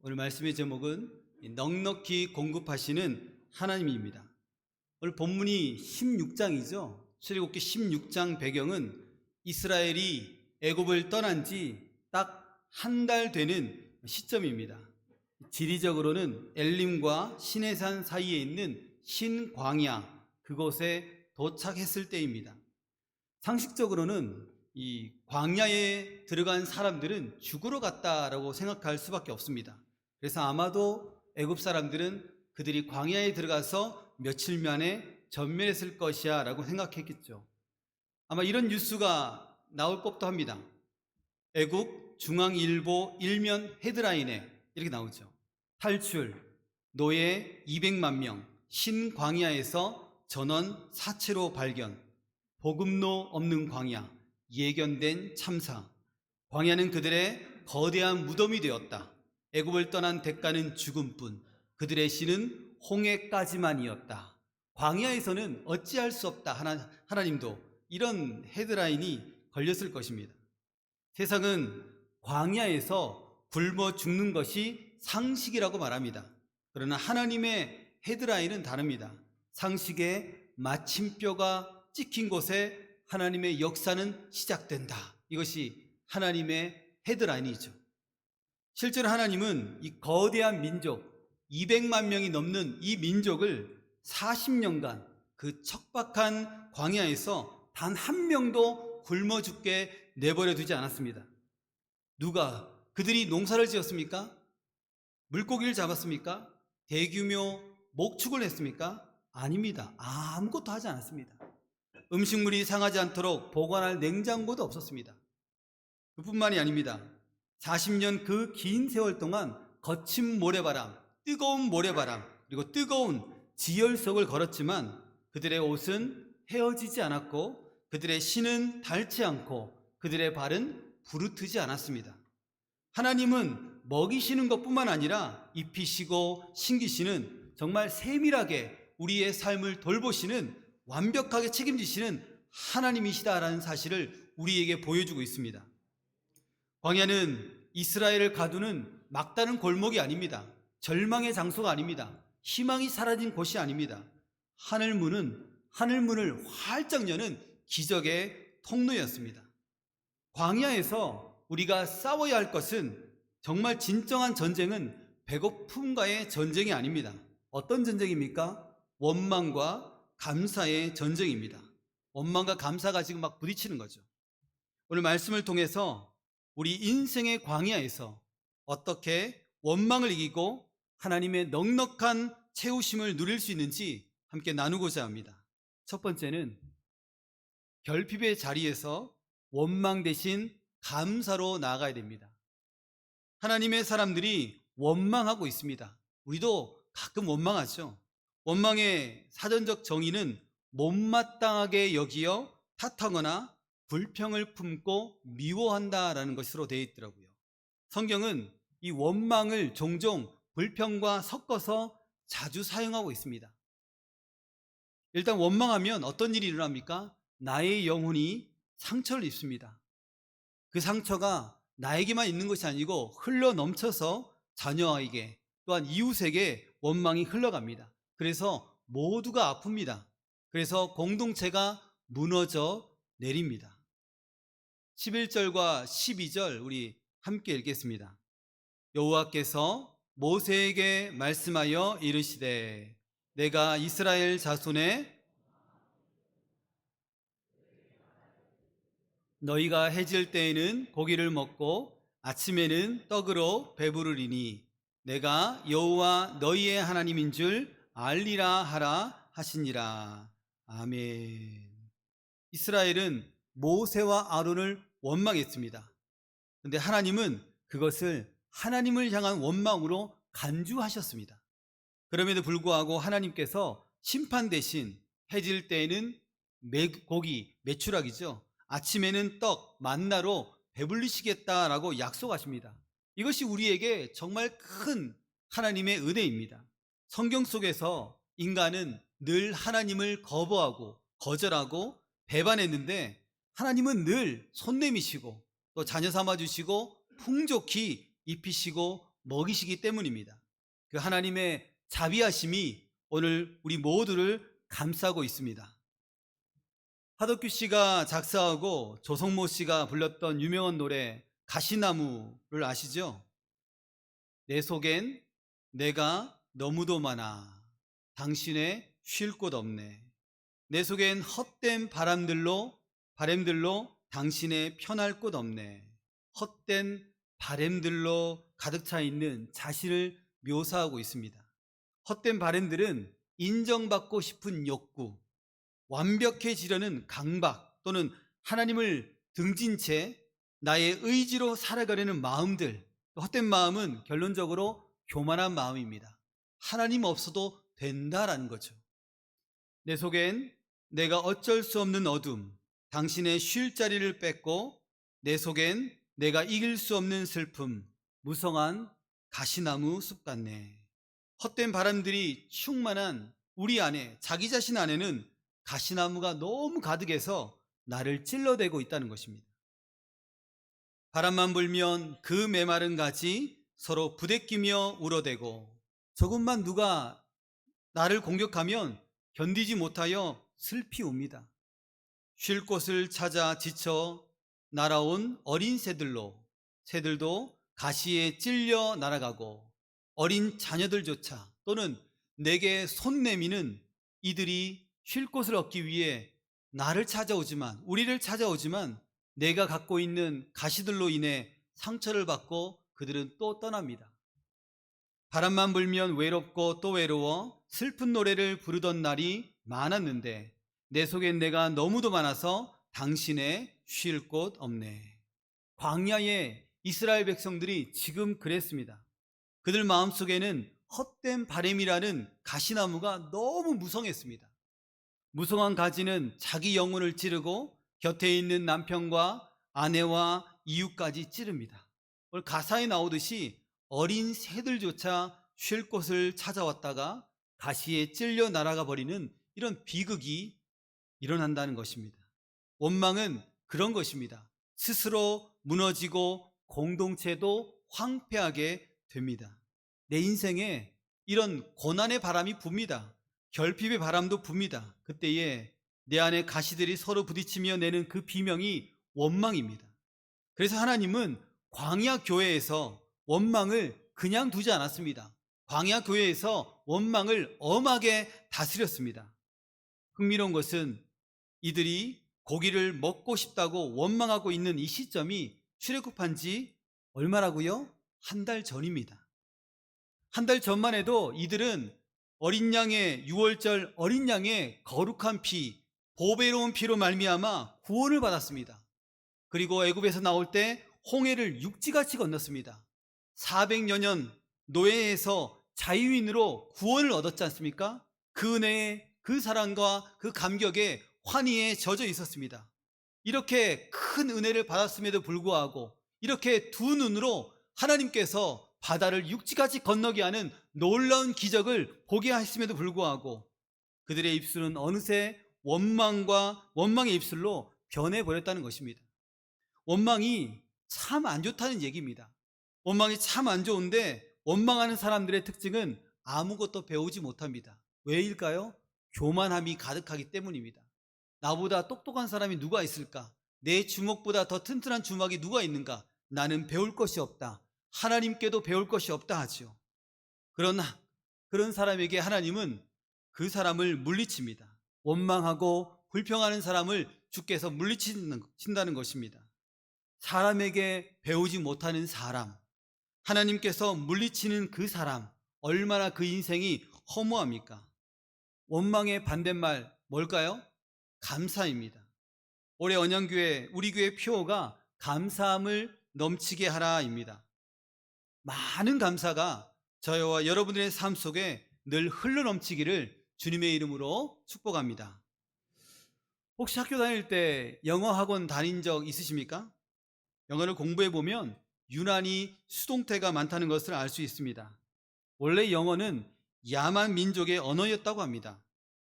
오늘 말씀의 제목은 넉넉히 공급하시는 하나님입니다. 오늘 본문이 16장이죠. 출애굽기 16장 배경은 이스라엘이 애굽을 떠난 지 딱 한 달 되는 시점입니다. 지리적으로는 엘림과 시내산 사이에 있는 신광야, 그곳에 도착했을 때입니다. 상식적으로는 이 광야에 들어간 사람들은 죽으러 갔다라고 생각할 수밖에 없습니다. 그래서 아마도 애굽 사람들은 그들이 광야에 들어가서 며칠 만에 전멸했을 것이야 라고 생각했겠죠. 아마 이런 뉴스가 나올 법도 합니다. 애굽 중앙일보 일면 헤드라인에 이렇게 나오죠. 탈출, 노예 200만 명, 신광야에서 전원 사체로 발견, 보급로 없는 광야, 예견된 참사. 광야는 그들의 거대한 무덤이 되었다. 애굽을 떠난 대가는 죽음뿐, 그들의 신은 홍해까지만이었다. 광야에서는 어찌할 수 없다. 하나님도, 이런 헤드라인이 걸렸을 것입니다. 세상은 광야에서 굶어 죽는 것이 상식이라고 말합니다. 그러나 하나님의 헤드라인은 다릅니다. 상식의 마침표가 찍힌 곳에 하나님의 역사는 시작된다. 이것이 하나님의 헤드라인이죠. 실제로 하나님은 이 거대한 민족 200만 명이 넘는 이 민족을 40년간 그 척박한 광야에서 단 한 명도 굶어 죽게 내버려 두지 않았습니다. 누가 그들이 농사를 지었습니까? 물고기를 잡았습니까? 대규모 목축을 했습니까? 아닙니다. 아무것도 하지 않았습니다. 음식물이 상하지 않도록 보관할 냉장고도 없었습니다. 그뿐만이 아닙니다. 40년 그 긴 세월 동안 거친 모래바람, 뜨거운 모래바람, 그리고 뜨거운 지열석을 걸었지만 그들의 옷은 헤어지지 않았고 그들의 신은 닳지 않고 그들의 발은 부르트지 않았습니다. 하나님은 먹이시는 것뿐만 아니라 입히시고 신기시는 정말 세밀하게 우리의 삶을 돌보시는 완벽하게 책임지시는 하나님이시다라는 사실을 우리에게 보여주고 있습니다. 광야는 이스라엘을 가두는 막다른 골목이 아닙니다. 절망의 장소가 아닙니다. 희망이 사라진 곳이 아닙니다. 하늘문을 활짝 여는 기적의 통로였습니다. 광야에서 우리가 싸워야 할 것은 정말 진정한 전쟁은 배고픔과의 전쟁이 아닙니다. 어떤 전쟁입니까? 원망과 감사의 전쟁입니다. 원망과 감사가 지금 막 부딪히는 거죠. 오늘 말씀을 통해서 우리 인생의 광야에서 어떻게 원망을 이기고 하나님의 넉넉한 채우심을 누릴 수 있는지 함께 나누고자 합니다. 첫 번째는 결핍의 자리에서 원망 대신 감사로 나아가야 됩니다. 하나님의 사람들이 원망하고 있습니다. 우리도 가끔 원망하죠. 원망의 사전적 정의는 못마땅하게 여기어 탓하거나 불평을 품고 미워한다라는 것으로 되어 있더라고요. 성경은 이 원망을 종종 불평과 섞어서 자주 사용하고 있습니다. 일단 원망하면 어떤 일이 일어납니까? 나의 영혼이 상처를 입습니다. 그 상처가 나에게만 있는 것이 아니고 흘러 넘쳐서 자녀에게 또한 이웃에게 원망이 흘러갑니다. 그래서 모두가 아픕니다. 그래서 공동체가 무너져 내립니다. 11절과 12절 우리 함께 읽겠습니다. 여호와께서 모세에게 말씀하여 이르시되 내가 이스라엘 자손의 너희가 해질 때에는 고기를 먹고 아침에는 떡으로 배부르리니 내가 여호와 너희의 하나님인 줄 알리라 하라 하시니라. 아멘. 이스라엘은 모세와 아론을 원망했습니다. 그런데 하나님은 그것을 하나님을 향한 원망으로 간주하셨습니다. 그럼에도 불구하고 하나님께서 심판 대신 해질 때에는 고기, 메추라기죠. 아침에는 떡, 만나로 배불리시겠다라고 약속하십니다. 이것이 우리에게 정말 큰 하나님의 은혜입니다. 성경 속에서 인간은 늘 하나님을 거부하고 거절하고 배반했는데 하나님은 늘 손 내미시고 또 자녀 삼아주시고 풍족히 입히시고 먹이시기 때문입니다. 그 하나님의 자비하심이 오늘 우리 모두를 감싸고 있습니다. 하덕규 씨가 작사하고 조성모 씨가 불렀던 유명한 노래 가시나무를 아시죠? 내 속엔 내가 너무도 많아 당신의 쉴 곳 없네. 내 속엔 헛된 바람들로 당신의 편할 곳 없네. 헛된 바람들로 가득 차 있는 자신을 묘사하고 있습니다. 헛된 바람들은 인정받고 싶은 욕구, 완벽해지려는 강박 또는 하나님을 등진 채 나의 의지로 살아가려는 마음들, 헛된 마음은 결론적으로 교만한 마음입니다. 하나님 없어도 된다라는 거죠. 내 속엔 내가 어쩔 수 없는 어둠, 당신의 쉴 자리를 뺏고 내 속엔 내가 이길 수 없는 슬픔, 무성한 가시나무 숲 같네. 헛된 바람들이 충만한 우리 안에, 자기 자신 안에는 가시나무가 너무 가득해서 나를 찔러대고 있다는 것입니다. 바람만 불면 그 메마른 가지 서로 부대끼며 울어대고 조금만 누가 나를 공격하면 견디지 못하여 슬피 웁니다. 쉴 곳을 찾아 지쳐 날아온 어린 새들도 가시에 찔려 날아가고 어린 자녀들조차 또는 내게 손 내미는 이들이 쉴 곳을 얻기 위해 우리를 찾아오지만 내가 갖고 있는 가시들로 인해 상처를 받고 그들은 또 떠납니다. 바람만 불면 외롭고 또 외로워 슬픈 노래를 부르던 날이 많았는데 내 속엔 내가 너무도 많아서 당신의 쉴 곳 없네. 광야의 이스라엘 백성들이 지금 그랬습니다. 그들 마음속에는 헛된 바람이라는 가시나무가 너무 무성했습니다. 무성한 가지는 자기 영혼을 찌르고 곁에 있는 남편과 아내와 이웃까지 찌릅니다. 오늘 가사에 나오듯이 어린 새들조차 쉴 곳을 찾아왔다가 가시에 찔려 날아가 버리는 이런 비극이 일어난다는 것입니다. 원망은 그런 것입니다. 스스로 무너지고 공동체도 황폐하게 됩니다. 내 인생에 이런 고난의 바람이 붑니다. 결핍의 바람도 붑니다. 그때에 내 안에 가시들이 서로 부딪히며 내는 그 비명이 원망입니다. 그래서 하나님은 광야 교회에서 원망을 그냥 두지 않았습니다. 광야 교회에서 원망을 엄하게 다스렸습니다. 흥미로운 것은 이들이 고기를 먹고 싶다고 원망하고 있는 이 시점이 출애굽한 지 얼마라고요? 한 달 전입니다. 한 달 전만 해도 이들은 어린 양의 유월절 어린 양의 거룩한 피, 보배로운 피로 말미암아 구원을 받았습니다. 그리고 애굽에서 나올 때 홍해를 육지같이 건넜습니다. 400여 년 노예에서 자유인으로 구원을 얻었지 않습니까? 그 은혜에, 그 사랑과 그 감격에 환희에 젖어 있었습니다. 이렇게 큰 은혜를 받았음에도 불구하고 이렇게 두 눈으로 하나님께서 바다를 육지같이 건너게 하는 놀라운 기적을 보게 하심에도 불구하고 그들의 입술은 어느새 원망의 입술로 변해버렸다는 것입니다. 원망이 참 안 좋다는 얘기입니다. 원망이 참 안 좋은데 원망하는 사람들의 특징은 아무것도 배우지 못합니다. 왜일까요? 교만함이 가득하기 때문입니다. 나보다 똑똑한 사람이 누가 있을까? 내 주먹보다 더 튼튼한 주먹이 누가 있는가? 나는 배울 것이 없다. 하나님께도 배울 것이 없다 하지요. 그러나 그런 사람에게 하나님은 그 사람을 물리칩니다. 원망하고 불평하는 사람을 주께서 물리친다는 것입니다. 사람에게 배우지 못하는 사람, 하나님께서 물리치는 그 사람, 얼마나 그 인생이 허무합니까? 원망의 반대말 뭘까요? 감사입니다. 올해 언양교회 우리 교회 표어가 감사함을 넘치게 하라입니다. 많은 감사가 저와 여러분들의 삶 속에 늘 흘러넘치기를 주님의 이름으로 축복합니다. 혹시 학교 다닐 때 영어 학원 다닌 적 있으십니까? 영어를 공부해 보면 유난히 수동태가 많다는 것을 알 수 있습니다. 원래 영어는 야만 민족의 언어였다고 합니다.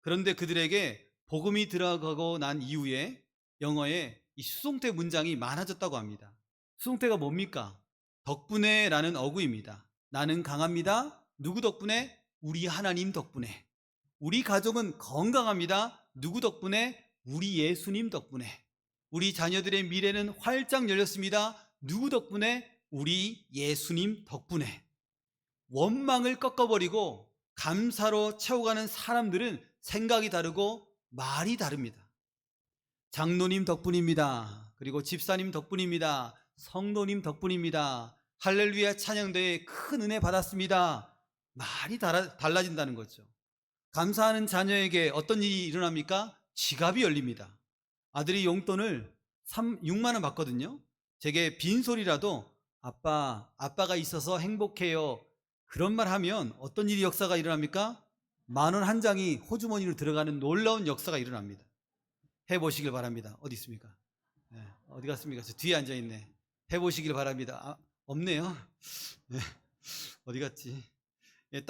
그런데 그들에게 복음이 들어가고 난 이후에 영어에 이 수동태 문장이 많아졌다고 합니다. 수동태가 뭡니까? 덕분에 라는 어구입니다. 나는 강합니다. 누구 덕분에? 우리 하나님 덕분에. 우리 가족은 건강합니다. 누구 덕분에? 우리 예수님 덕분에. 우리 자녀들의 미래는 활짝 열렸습니다. 누구 덕분에? 우리 예수님 덕분에. 원망을 꺾어버리고 감사로 채워가는 사람들은 생각이 다르고 말이 다릅니다. 장로님 덕분입니다. 그리고 집사님 덕분입니다. 성도님 덕분입니다. 할렐루야 찬양대회 큰 은혜 받았습니다. 말이 달라진다는 거죠. 감사하는 자녀에게 어떤 일이 일어납니까? 지갑이 열립니다. 아들이 용돈을 6만 원 받거든요. 제게 빈소리라도 아빠가 있어서 행복해요. 그런 말 하면 어떤 일이 역사가 일어납니까? 10,000원 한 장이 호주머니로 들어가는 놀라운 역사가 일어납니다. 해보시길 바랍니다. 어디 있습니까? 네, 어디 갔습니까? 저 뒤에 앉아있네. 해보시길 바랍니다. 없네요. 네, 어디 갔지? 네,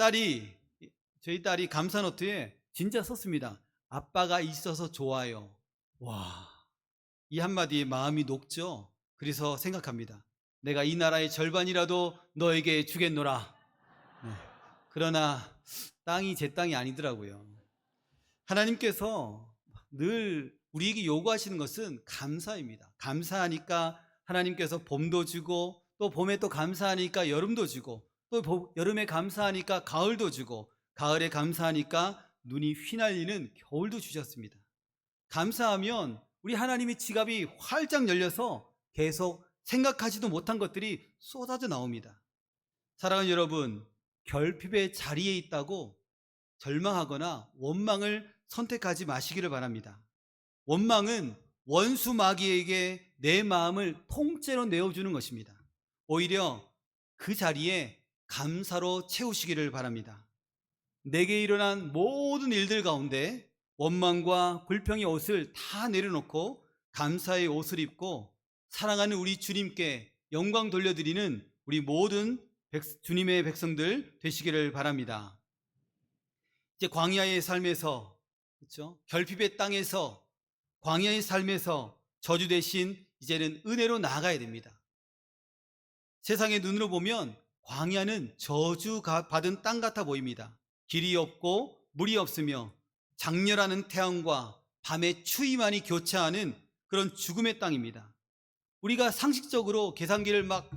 저희 딸이 감사노트에 진짜 썼습니다. 아빠가 있어서 좋아요. 와, 이 한마디에 마음이 녹죠. 그래서 생각합니다. 내가 이 나라의 절반이라도 너에게 주겠노라. 네, 그러나 땅이 제 땅이 아니더라고요. 하나님께서 늘 우리에게 요구하시는 것은 감사입니다. 감사하니까 하나님께서 봄도 주고, 또 봄에 또 감사하니까 여름도 주고, 또 여름에 감사하니까 가을도 주고, 가을에 감사하니까 눈이 휘날리는 겨울도 주셨습니다. 감사하면 우리 하나님의 지갑이 활짝 열려서 계속 생각하지도 못한 것들이 쏟아져 나옵니다. 사랑하는 여러분, 결핍의 자리에 있다고 절망하거나 원망을 선택하지 마시기를 바랍니다. 원망은 원수 마귀에게 내 마음을 통째로 내어주는 것입니다. 오히려 그 자리에 감사로 채우시기를 바랍니다. 내게 일어난 모든 일들 가운데 원망과 불평의 옷을 다 내려놓고 감사의 옷을 입고 사랑하는 우리 주님께 영광 돌려드리는 우리 모든 주님의 백성들 되시기를 바랍니다. 이제 광야의 삶에서, 그렇죠? 결핍의 땅에서, 광야의 삶에서 저주 대신 이제는 은혜로 나아가야 됩니다. 세상의 눈으로 보면 광야는 저주 받은 땅 같아 보입니다. 길이 없고 물이 없으며 장렬하는 태양과 밤의 추위만이 교차하는 그런 죽음의 땅입니다. 우리가 상식적으로 계산기를 막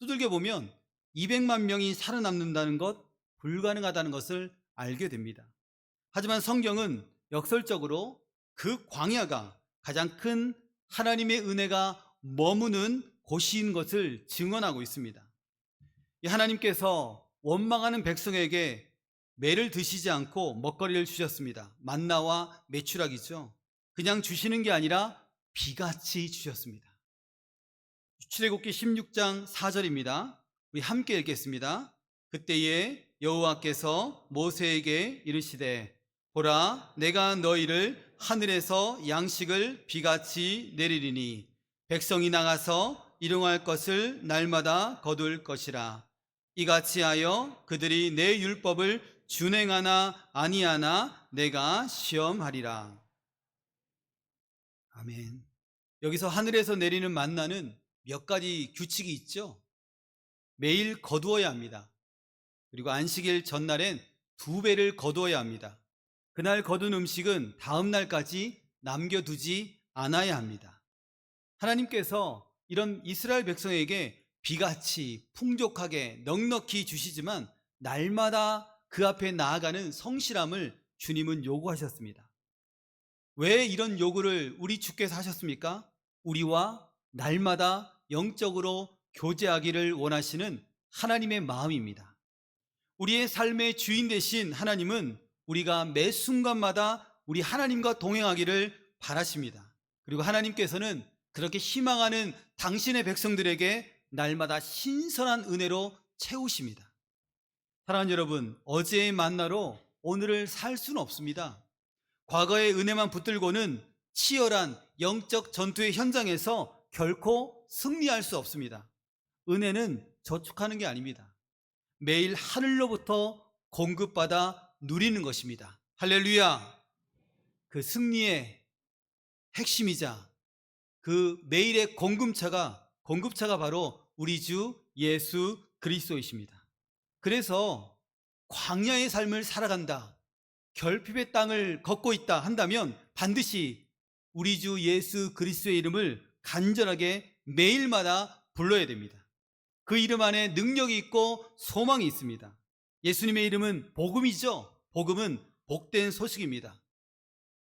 두들겨 보면 200만 명이 살아남는다는 것, 불가능하다는 것을 알게 됩니다. 하지만 성경은 역설적으로 그 광야가 가장 큰 하나님의 은혜가 머무는 곳인 것을 증언하고 있습니다. 하나님께서 원망하는 백성에게 매를 드시지 않고 먹거리를 주셨습니다. 만나와 메추라기죠. 그냥 주시는 게 아니라 비같이 주셨습니다. 출애굽기 16장 4절입니다. 우리 함께 읽겠습니다. 그때에 여호와께서 모세에게 이르시되 보라 내가 너희를 하늘에서 양식을 비같이 내리리니 백성이 나가서 일용할 것을 날마다 거둘 것이라. 이같이 하여 그들이 내 율법을 준행하나 아니하나 내가 시험하리라. 아멘. 여기서 하늘에서 내리는 만나는 몇 가지 규칙이 있죠. 매일 거두어야 합니다. 그리고 안식일 전날엔 2배를 거두어야 합니다. 그날 거둔 음식은 다음 날까지 남겨두지 않아야 합니다. 하나님께서 이런 이스라엘 백성에게 비같이 풍족하게 넉넉히 주시지만 날마다 그 앞에 나아가는 성실함을 주님은 요구하셨습니다. 왜 이런 요구를 우리 주께서 하셨습니까? 우리와 날마다 영적으로 교제하기를 원하시는 하나님의 마음입니다. 우리의 삶의 주인 되신 하나님은 우리가 매 순간마다 우리 하나님과 동행하기를 바라십니다. 그리고 하나님께서는 그렇게 희망하는 당신의 백성들에게 날마다 신선한 은혜로 채우십니다. 사랑하는 여러분, 어제의 만나로 오늘을 살 수는 없습니다. 과거의 은혜만 붙들고는 치열한 영적 전투의 현장에서 결코 승리할 수 없습니다. 은혜는 저축하는 게 아닙니다. 매일 하늘로부터 공급받아 누리는 것입니다. 할렐루야! 그 승리의 핵심이자 그 매일의 공급차가 바로 우리 주 예수 그리스도이십니다. 그래서 광야의 삶을 살아간다, 결핍의 땅을 걷고 있다 한다면 반드시 우리 주 예수 그리스도의 이름을 간절하게 매일마다 불러야 됩니다. 그 이름 안에 능력이 있고 소망이 있습니다. 예수님의 이름은 복음이죠. 복음은 복된 소식입니다.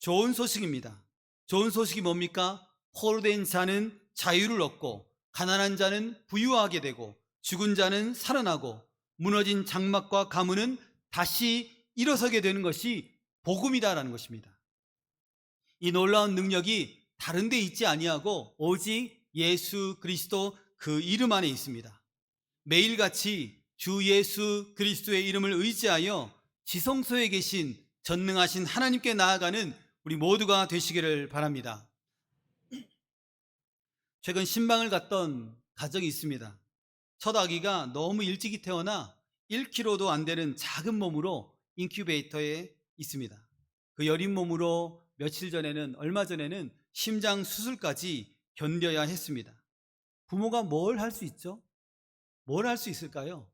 좋은 소식입니다. 좋은 소식이 뭡니까? 포로된 자는 자유를 얻고, 가난한 자는 부유하게 되고, 죽은 자는 살아나고, 무너진 장막과 가문은 다시 일어서게 되는 것이 복음이다라는 것입니다. 이 놀라운 능력이 다른 데 있지 아니하고 오직 예수 그리스도 그 이름 안에 있습니다. 매일같이 주 예수 그리스도의 이름을 의지하여 지성소에 계신 전능하신 하나님께 나아가는 우리 모두가 되시기를 바랍니다. 최근 신방을 갔던 가정이 있습니다. 첫 아기가 너무 일찍이 태어나 1kg도 안 되는 작은 몸으로 인큐베이터에 있습니다. 그 여린 몸으로 얼마 전에는 심장 수술까지 견뎌야 했습니다. 부모가 뭘 할 수 있죠? 뭘 할 수 있을까요?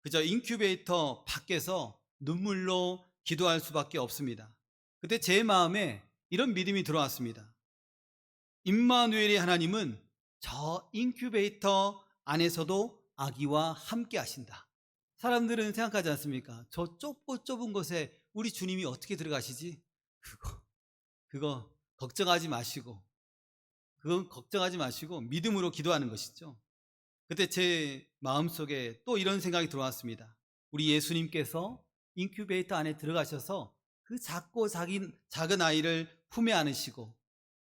그저 인큐베이터 밖에서 눈물로 기도할 수밖에 없습니다. 그때 제 마음에 이런 믿음이 들어왔습니다. 임마누엘의 하나님은 저 인큐베이터 안에서도 아기와 함께 하신다. 사람들은 생각하지 않습니까? 저 좁고 좁은 곳에 우리 주님이 어떻게 들어가시지? 그거 걱정하지 마시고, 그건 걱정하지 마시고 믿음으로 기도하는 것이죠. 그때 제 마음속에 또 이런 생각이 들어왔습니다. 우리 예수님께서 인큐베이터 안에 들어가셔서 그 작고 작은 아이를 품에 안으시고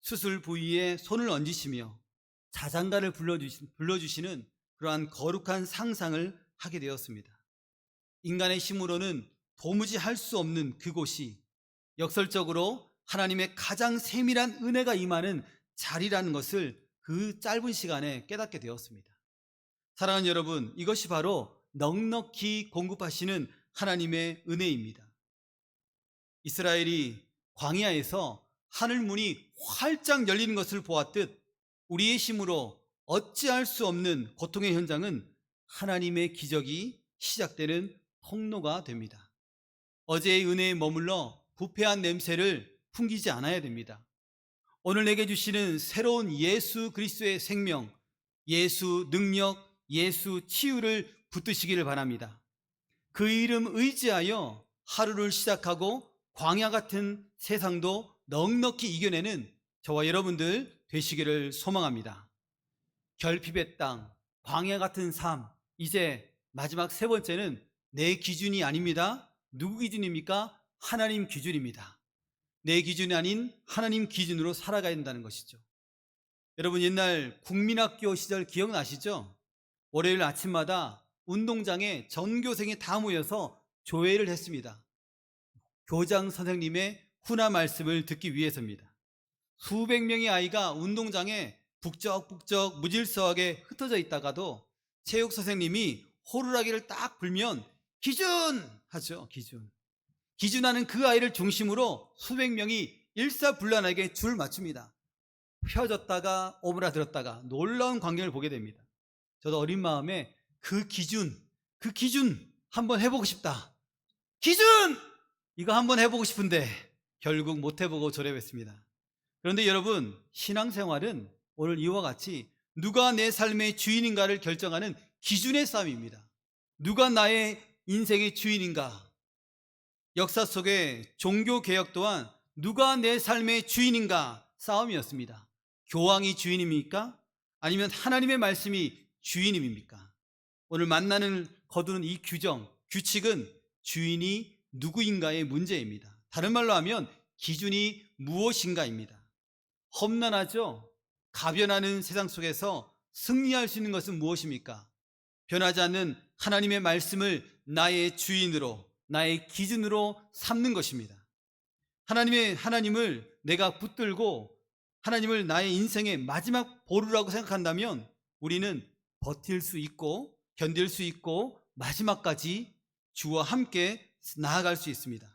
수술 부위에 손을 얹으시며 자장가를 불러주시는 그러한 거룩한 상상을 하게 되었습니다. 인간의 힘으로는 도무지 할 수 없는 그곳이 역설적으로 하나님의 가장 세밀한 은혜가 임하는 자리라는 것을 그 짧은 시간에 깨닫게 되었습니다. 사랑하는 여러분, 이것이 바로 넉넉히 공급하시는 하나님의 은혜입니다. 이스라엘이 광야에서 하늘문이 활짝 열리는 것을 보았듯 우리의 힘으로 어찌할 수 없는 고통의 현장은 하나님의 기적이 시작되는 통로가 됩니다. 어제의 은혜에 머물러 부패한 냄새를 풍기지 않아야 됩니다. 오늘 내게 주시는 새로운 예수 그리스도의 생명, 예수 능력, 예수 치유를 붙드시기를 바랍니다. 그 이름 의지하여 하루를 시작하고 광야 같은 세상도 넉넉히 이겨내는 저와 여러분들 되시기를 소망합니다. 결핍의 땅, 광야 같은 삶, 이제 마지막 세 번째는 내 기준이 아닙니다. 누구 기준입니까? 하나님 기준입니다. 내 기준이 아닌 하나님 기준으로 살아가야 된다는 것이죠. 여러분, 옛날 국민학교 시절 기억나시죠? 월요일 아침마다 운동장에 전교생이 다 모여서 조회를 했습니다. 교장 선생님의 훈화 말씀을 듣기 위해서입니다. 수백 명의 아이가 운동장에 북적북적 무질서하게 흩어져 있다가도 체육 선생님이 호루라기를 딱 불면 기준! 하죠. 기준하는 그 아이를 중심으로 수백 명이 일사불란하게 줄 맞춥니다. 펴졌다가 오므라들었다가 놀라운 광경을 보게 됩니다. 저도 어린 마음에 그 기준 한번 해보고 싶다. 기준! 이거 한번 해보고 싶은데 결국 못 해보고 졸업했습니다. 그런데 여러분, 신앙생활은 오늘 이와 같이 누가 내 삶의 주인인가를 결정하는 기준의 싸움입니다. 누가 나의 인생의 주인인가? 역사 속에 종교개혁 또한 누가 내 삶의 주인인가 싸움이었습니다. 교황이 주인입니까? 아니면 하나님의 말씀이 주인입니까? 오늘 거두는 이 규칙은 주인이 누구인가의 문제입니다. 다른 말로 하면 기준이 무엇인가입니다. 험난하죠? 가변하는 세상 속에서 승리할 수 있는 것은 무엇입니까? 변하지 않는 하나님의 말씀을 나의 주인으로, 나의 기준으로 삼는 것입니다. 하나님을 내가 붙들고 하나님을 나의 인생의 마지막 보루라고 생각한다면 우리는 버틸 수 있고 견딜 수 있고 마지막까지 주와 함께 나아갈 수 있습니다.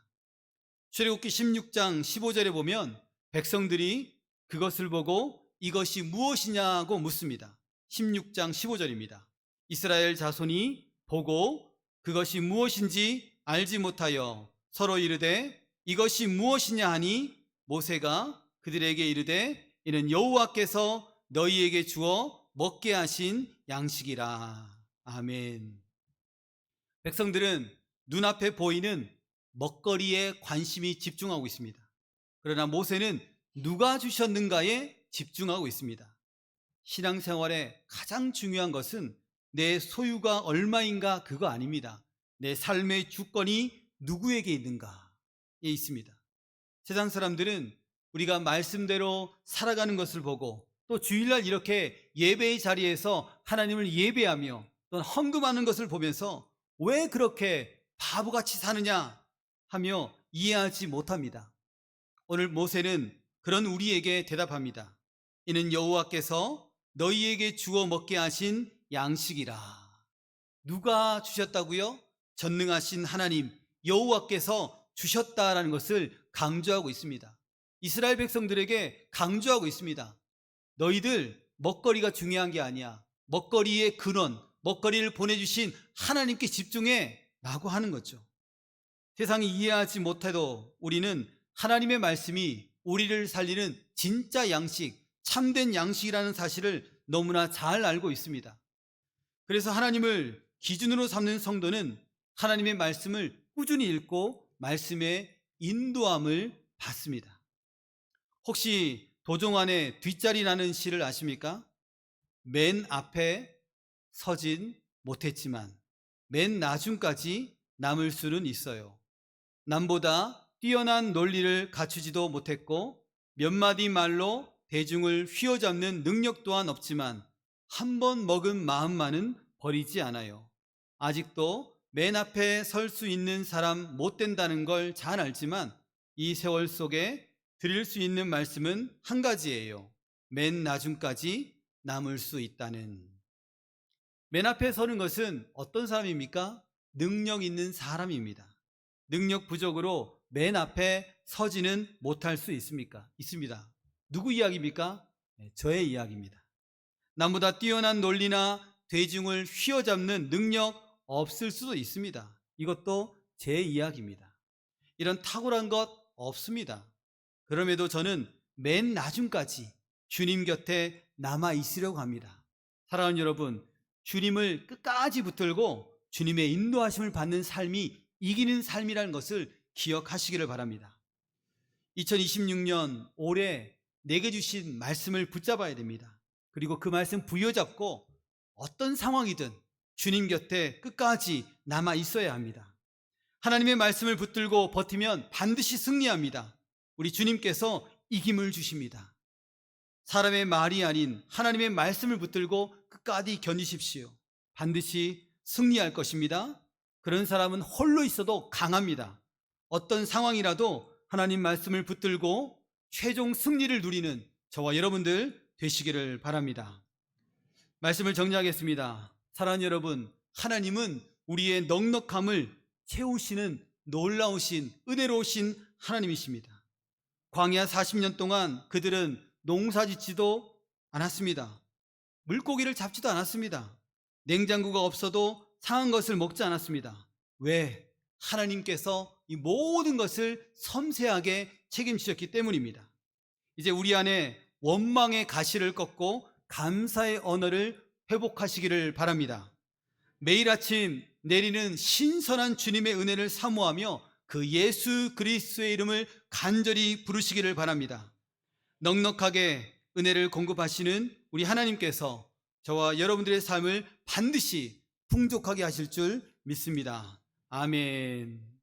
출애굽기 16장 15절에 보면 백성들이 그것을 보고 이것이 무엇이냐고 묻습니다. 16장 15절입니다. 이스라엘 자손이 보고 그것이 무엇인지 알지 못하여 서로 이르되 이것이 무엇이냐 하니 모세가 그들에게 이르되 이는 여호와께서 너희에게 주어 먹게 하신 양식이라. 아멘. 백성들은 눈앞에 보이는 먹거리에 관심이 집중하고 있습니다. 그러나 모세는 누가 주셨는가에 집중하고 있습니다. 신앙생활에 가장 중요한 것은 내 소유가 얼마인가 그거 아닙니다. 내 삶의 주권이 누구에게 있는가에 있습니다. 세상 사람들은 우리가 말씀대로 살아가는 것을 보고 또 주일날 이렇게 예배의 자리에서 하나님을 예배하며 또 헌금하는 것을 보면서 왜 그렇게 바보같이 사느냐 하며 이해하지 못합니다. 오늘 모세는 그런 우리에게 대답합니다. 이는 여호와께서 너희에게 주어 먹게 하신 양식이라. 누가 주셨다고요? 전능하신 하나님 여호와께서 주셨다라는 것을 강조하고 있습니다. 이스라엘 백성들에게 강조하고 있습니다. 너희들 먹거리가 중요한 게 아니야. 먹거리의 근원, 먹거리를 보내주신 하나님께 집중해 라고 하는 거죠. 세상이 이해하지 못해도 우리는 하나님의 말씀이 우리를 살리는 진짜 양식, 참된 양식이라는 사실을 너무나 잘 알고 있습니다. 그래서 하나님을 기준으로 삼는 성도는 하나님의 말씀을 꾸준히 읽고 말씀의 인도함을 받습니다. 혹시 도종환의 뒷자리라는 시를 아십니까? 맨 앞에 서진 못했지만 맨 나중까지 남을 수는 있어요. 남보다 뛰어난 논리를 갖추지도 못했고 몇 마디 말로 대중을 휘어잡는 능력 또한 없지만 한 번 먹은 마음만은 버리지 않아요. 아직도 맨 앞에 설 수 있는 사람 못 된다는 걸 잘 알지만 이 세월 속에 드릴 수 있는 말씀은 한 가지예요. 맨 나중까지 남을 수 있다는. 맨 앞에 서는 것은 어떤 사람입니까? 능력 있는 사람입니다. 능력 부족으로 맨 앞에 서지는 못할 수 있습니까? 있습니다. 누구 이야기입니까? 저의 이야기입니다. 남보다 뛰어난 논리나 대중을 휘어잡는 능력 없을 수도 있습니다. 이것도 제 이야기입니다. 이런 탁월한 것 없습니다. 그럼에도 저는 맨 나중까지 주님 곁에 남아 있으려고 합니다. 사랑하는 여러분, 주님을 끝까지 붙들고 주님의 인도하심을 받는 삶이 이기는 삶이라는 것을 기억하시기를 바랍니다. 2026년 올해 내게 주신 말씀을 붙잡아야 됩니다. 그리고 그 말씀 부여잡고 어떤 상황이든 주님 곁에 끝까지 남아 있어야 합니다. 하나님의 말씀을 붙들고 버티면 반드시 승리합니다. 우리 주님께서 이김을 주십니다. 사람의 말이 아닌 하나님의 말씀을 붙들고 끝까지 견디십시오. 반드시 승리할 것입니다. 그런 사람은 홀로 있어도 강합니다. 어떤 상황이라도 하나님 말씀을 붙들고 최종 승리를 누리는 저와 여러분들 되시기를 바랍니다. 말씀을 정리하겠습니다. 사랑하는 여러분, 하나님은 우리의 넉넉함을 채우시는 놀라우신 은혜로우신 하나님이십니다. 광야 40년 동안 그들은 농사짓지도 않았습니다. 물고기를 잡지도 않았습니다. 냉장고가 없어도 상한 것을 먹지 않았습니다. 왜? 하나님께서 이 모든 것을 섬세하게 책임지셨기 때문입니다. 이제 우리 안에 원망의 가시를 꺾고 감사의 언어를 회복하시기를 바랍니다. 매일 아침 내리는 신선한 주님의 은혜를 사모하며 그 예수 그리스도의 이름을 간절히 부르시기를 바랍니다. 넉넉하게 은혜를 공급하시는 우리 하나님께서 저와 여러분들의 삶을 반드시 풍족하게 하실 줄 믿습니다. 아멘.